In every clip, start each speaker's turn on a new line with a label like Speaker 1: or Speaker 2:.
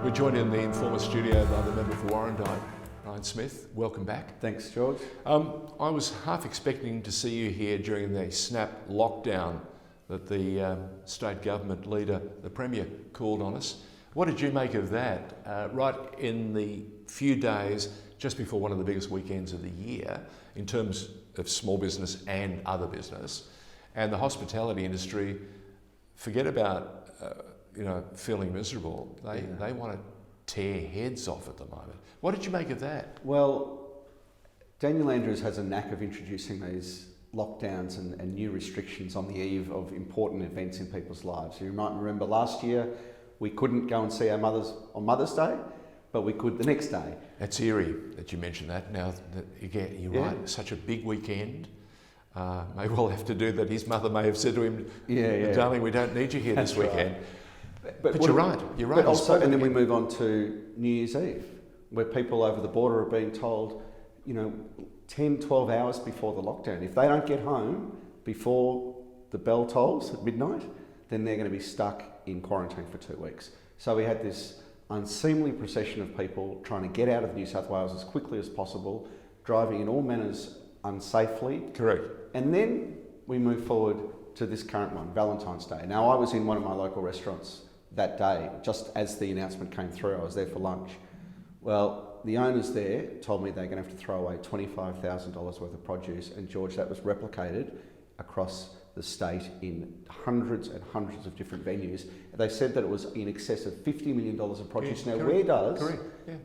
Speaker 1: We're joined in the TheInformer studio by the member for Warrandyte, Ryan Smith. Welcome back.
Speaker 2: Thanks, George.
Speaker 1: I was half expecting to see you here during the snap lockdown that the state government leader, the Premier, called on us. What did you make of that? Right in the few days just before one of the biggest weekends of the year in terms of small business and other business, and the hospitality industry, forget about feeling miserable. They want to tear heads off at the moment. What did you make of that?
Speaker 2: Well, Daniel Andrews has a knack of introducing these lockdowns and new restrictions on the eve of important events in people's lives. You might remember last year we couldn't go and see our mothers on Mother's Day, but we could the next day.
Speaker 1: That's eerie that you mentioned that. Now, you're right, such a big weekend. May well have to do that. His mother may have said to him, darling, we don't need you here this weekend. But you're right.
Speaker 2: But also, and then we move on to New Year's Eve, where people over the border are being told, 10, 12 hours before the lockdown, if they don't get home before the bell tolls at midnight, then they're going to be stuck in quarantine for 2 weeks. So we had this unseemly procession of people trying to get out of New South Wales as quickly as possible, driving in all manners unsafely.
Speaker 1: Correct.
Speaker 2: And then we move forward to this current one, Valentine's Day. Now, I was in one of my local restaurants that day, just as the announcement came through. I was there for lunch. Well, the owners there told me they're going to have to throw away $25,000 worth of produce, and George, that was replicated across the state in hundreds and hundreds of different venues. They said that it was in excess of $50 million of produce. Now, where does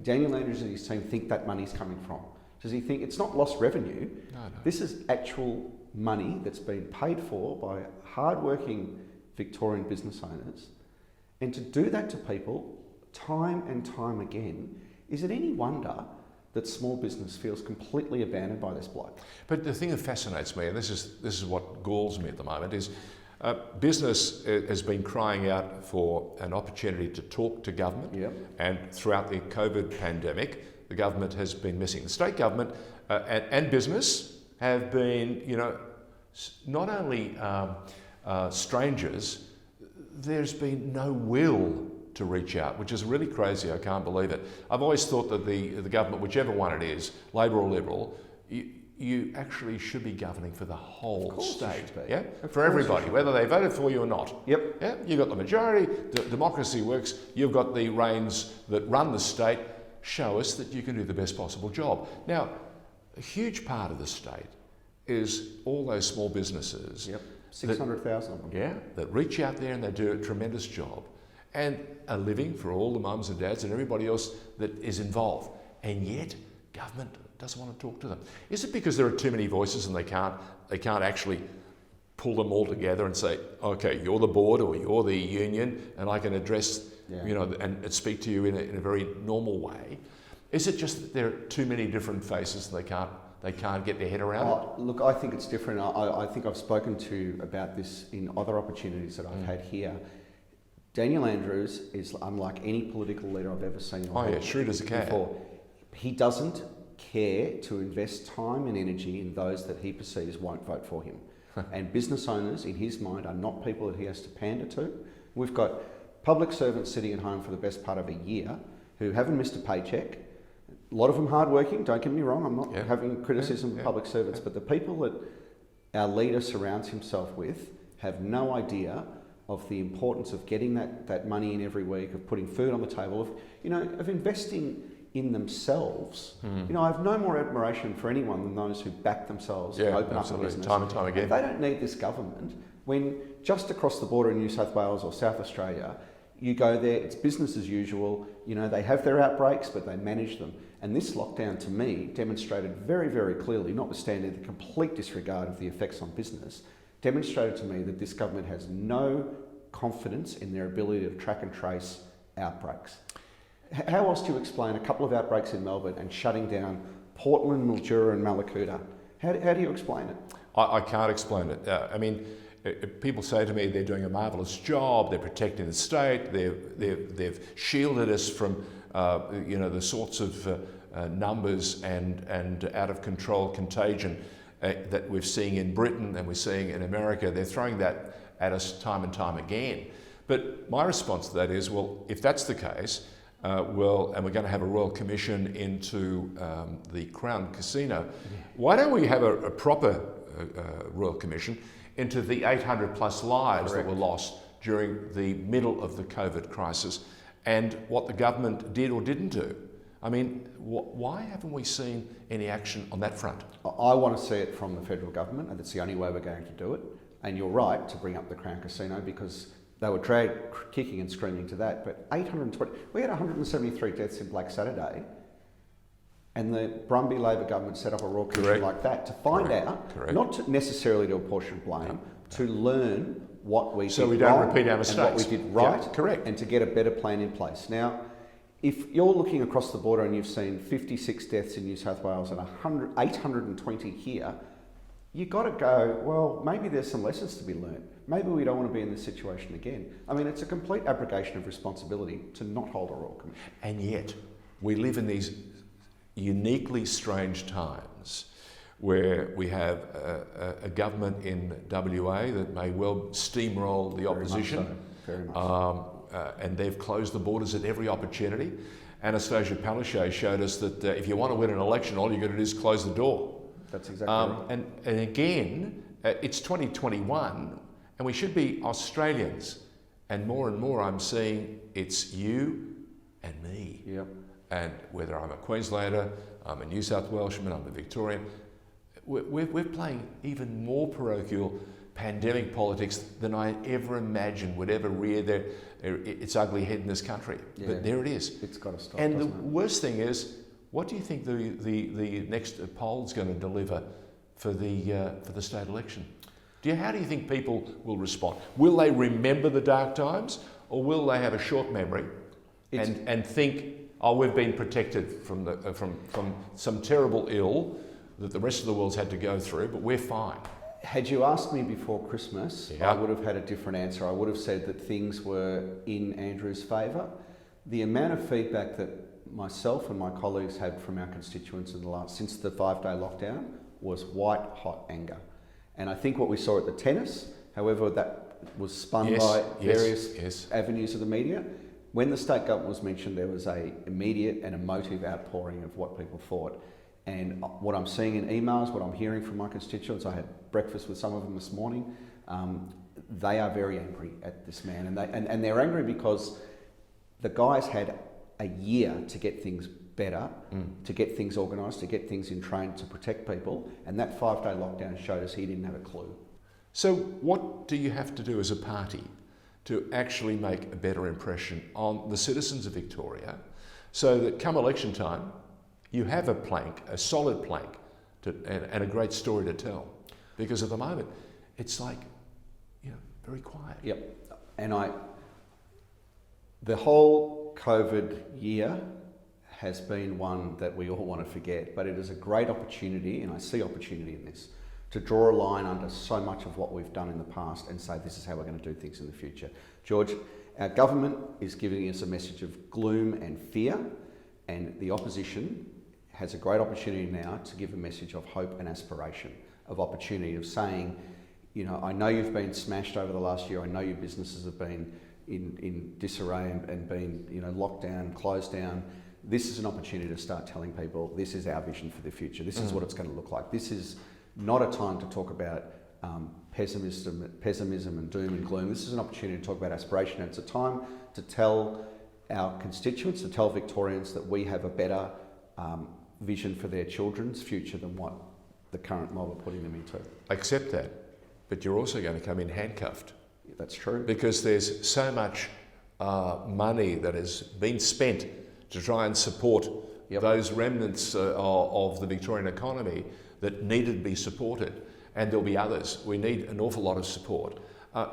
Speaker 2: Daniel Andrews and his team think that money's coming from? Does he think it's not lost revenue?
Speaker 1: No.
Speaker 2: This is actual money that's been paid for by hard-working Victorian business owners. And to do that to people time and time again, is it any wonder that small business feels completely abandoned by this bloke?
Speaker 1: But the thing that fascinates me, and this is what galls me at the moment, is business has been crying out for an opportunity to talk to government. And throughout the COVID pandemic, the government has been missing. The state government and business have been, not only strangers, there's been no will to reach out, which is really crazy. I can't believe it. I've always thought that the government, whichever one it is, Labor or Liberal, you actually should be governing for the whole state, for everybody, whether they voted for you or not. You've got the majority. Democracy works. You've got the reins that run the state. Show us that you can do the best possible job. Now, a huge part of the state is all those small businesses.
Speaker 2: 600,000 of them.
Speaker 1: That reach out there and they do a tremendous job and a living for all the mums and dads and everybody else that is involved. And yet, government doesn't want to talk to them. Is it because there are too many voices and they can't actually pull them all together and say, okay, you're the board or you're the union and I can address, and speak to you in a very normal way? Is it just that there are too many different faces and they can't get their head around it?
Speaker 2: Look, I think it's different. I think I've spoken to you about this in other opportunities that I've had here. Daniel Andrews is unlike any political leader I've ever seen.
Speaker 1: Shrewd as a cat.
Speaker 2: Before. He doesn't care to invest time and energy in those that he perceives won't vote for him. And business owners, in his mind, are not people that he has to pander to. We've got public servants sitting at home for the best part of a year who haven't missed a paycheck. A lot of them hardworking, don't get me wrong, I'm not having criticism of public servants, but the people that our leader surrounds himself with have no idea of the importance of getting that money in every week, of putting food on the table, of investing in themselves. I have no more admiration for anyone than those who back themselves and open up a business.
Speaker 1: Time and time again.
Speaker 2: They don't need this government when just across the border in New South Wales or South Australia, you go there, it's business as usual. They have their outbreaks, but they manage them. And this lockdown, to me, demonstrated very, very clearly, notwithstanding the complete disregard of the effects on business, demonstrated to me that this government has no confidence in their ability to track and trace outbreaks. How else do you explain a couple of outbreaks in Melbourne and shutting down Portland, Mildura and Mallacoota? How do you explain it?
Speaker 1: I can't explain it. People say to me they're doing a marvellous job, they're protecting the state, they've shielded us from the sorts of numbers and out of control contagion that we're seeing in Britain and we're seeing in America. They're throwing that at us time and time again. But my response to that is, well, if that's the case, and we're going to have a Royal Commission into the Crown Casino. Why don't we have a proper Royal Commission into the 800 plus lives that were lost during the middle of the COVID crisis and what the government did or didn't do? I mean, why haven't we seen any action on that front?
Speaker 2: I want to see it from the federal government, and that's the only way we're going to do it. And you're right to bring up the Crown Casino, because they were dragged kicking and screaming to that. But 820, we had 173 deaths in Black Saturday, and the Brumby Labor government set up a Royal Commission like that to find out, not necessarily to apportion blame, to learn what we did
Speaker 1: we don't repeat our mistakes.
Speaker 2: And what we did right, and to get a better plan in place. Now, if you're looking across the border and you've seen 56 deaths in New South Wales and 820 here, you've got to go, well, maybe there's some lessons to be learned. Maybe we don't want to be in this situation again. I mean, it's a complete abrogation of responsibility to not hold a Royal Commission.
Speaker 1: And yet, we live in these uniquely strange times where we have a government in WA that may well steamroll the opposition.
Speaker 2: Very much so.
Speaker 1: And they've closed the borders at every opportunity. Anastasia Palaszczuk showed us that if you want to win an election, all you've got to do is close the door.
Speaker 2: That's exactly right.
Speaker 1: And again, it's 2021, and we should be Australians. And more I'm seeing it's you and me.
Speaker 2: Yep.
Speaker 1: And whether I'm a Queenslander, I'm a New South Welshman, I'm a Victorian, we're playing even more parochial pandemic politics than I ever imagined would ever rear its ugly head in this country.
Speaker 2: Yeah.
Speaker 1: But there it is.
Speaker 2: It's got to stop.
Speaker 1: And the worst thing is, what do you think the next poll's going to deliver for the state election? How do you think people will respond? Will they remember the dark times, or will they have a short memory and think, oh, we've been protected from some terrible ill that the rest of the world's had to go through, but we're fine?
Speaker 2: Had you asked me before Christmas, I would have had a different answer. I would have said that things were in Andrew's favour. The amount of feedback that myself and my colleagues had from our constituents since the 5-day lockdown was white hot anger. And I think what we saw at the tennis, however that was spun by various avenues of the media, when the state government was mentioned, there was an immediate and emotive outpouring of what people thought. And what I'm seeing in emails, what I'm hearing from my constituents, I had breakfast with some of them this morning, they are very angry at this man. And they're angry because the guy's had a year to get things better, to get things organised, to get things in train to protect people. And that 5-day lockdown showed us he didn't have a clue.
Speaker 1: So what do you have to do as a party to actually make a better impression on the citizens of Victoria so that come election time, you have a solid plank and a great story to tell? Because at the moment, it's like, very quiet.
Speaker 2: Yep. And the whole COVID year has been one that we all want to forget, but it is a great opportunity, and I see opportunity in this, to draw a line under so much of what we've done in the past and say this is how we're going to do things in the future. George, our government is giving us a message of gloom and fear, and the opposition has a great opportunity now to give a message of hope and aspiration, of opportunity, of saying, I know you've been smashed over the last year, I know your businesses have been in disarray and been locked down, closed down. This is an opportunity to start telling people this is our vision for the future. This is what it's going to look like. This is not a time to talk about pessimism and doom and gloom. This is an opportunity to talk about aspiration. And it's a time to tell our constituents, to tell Victorians that we have a better vision for their children's future than what the current mob are putting them into.
Speaker 1: I accept that, but you're also going to come in handcuffed.
Speaker 2: That's true.
Speaker 1: Because there's so much money that has been spent to try and support those remnants of the Victorian economy that needed to be supported, and there'll be others. We need an awful lot of support.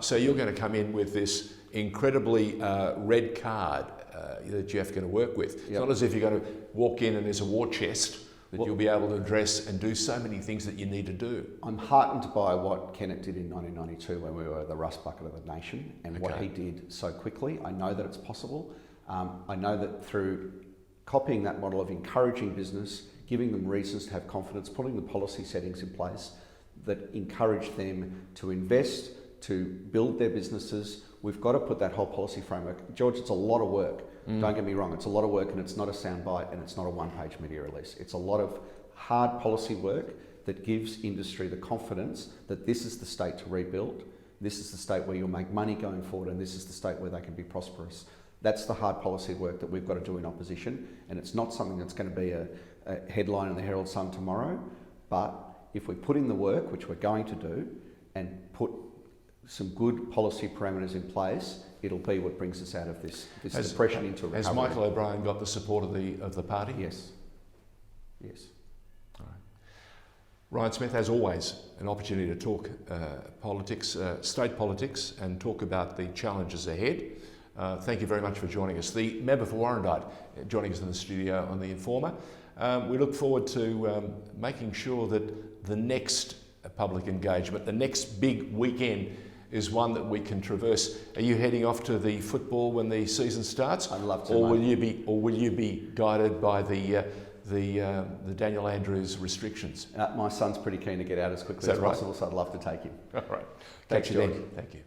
Speaker 1: So you're going to come in with this incredibly red card that Jeff going to work with. It's not as if you're going to walk in and there's a war chest that you'll be able to address and do so many things that you need to do.
Speaker 2: I'm heartened by what Kennett did in 1992 when we were the rust bucket of the nation, and what he did so quickly. I know that it's possible. I know that through copying that model of encouraging business, giving them reasons to have confidence, putting the policy settings in place that encourage them to invest, to build their businesses. We've got to put that whole policy framework. George, it's a lot of work. Don't get me wrong, it's a lot of work, and it's not a soundbite and it's not a one-page media release. It's a lot of hard policy work that gives industry the confidence that this is the state to rebuild, this is the state where you'll make money going forward, and this is the state where they can be prosperous. That's the hard policy work that we've got to do in opposition, and it's not something that's going to be a headline in the Herald Sun tomorrow, but if we put in the work, which we're going to do, and put some good policy parameters in place, it'll be what brings us out of this depression into recovery.
Speaker 1: Has Michael O'Brien got the support of the party?
Speaker 2: Yes. Yes.
Speaker 1: All right. Ryan Smith, as always, an opportunity to talk politics, state politics, and talk about the challenges ahead. Thank you very much for joining us. The member for Warrandyte joining us in the studio on TheInformer. We look forward to making sure that the next public engagement, the next big weekend, is one that we can traverse. Are you heading off to the football when the season starts?
Speaker 2: I'd love to.
Speaker 1: Or will you be guided by the Daniel Andrews restrictions?
Speaker 2: My son's pretty keen to get out as quickly as possible, so I'd love to take him.
Speaker 1: All right.
Speaker 2: Thanks,
Speaker 1: Catch you
Speaker 2: George.
Speaker 1: then. Thank you.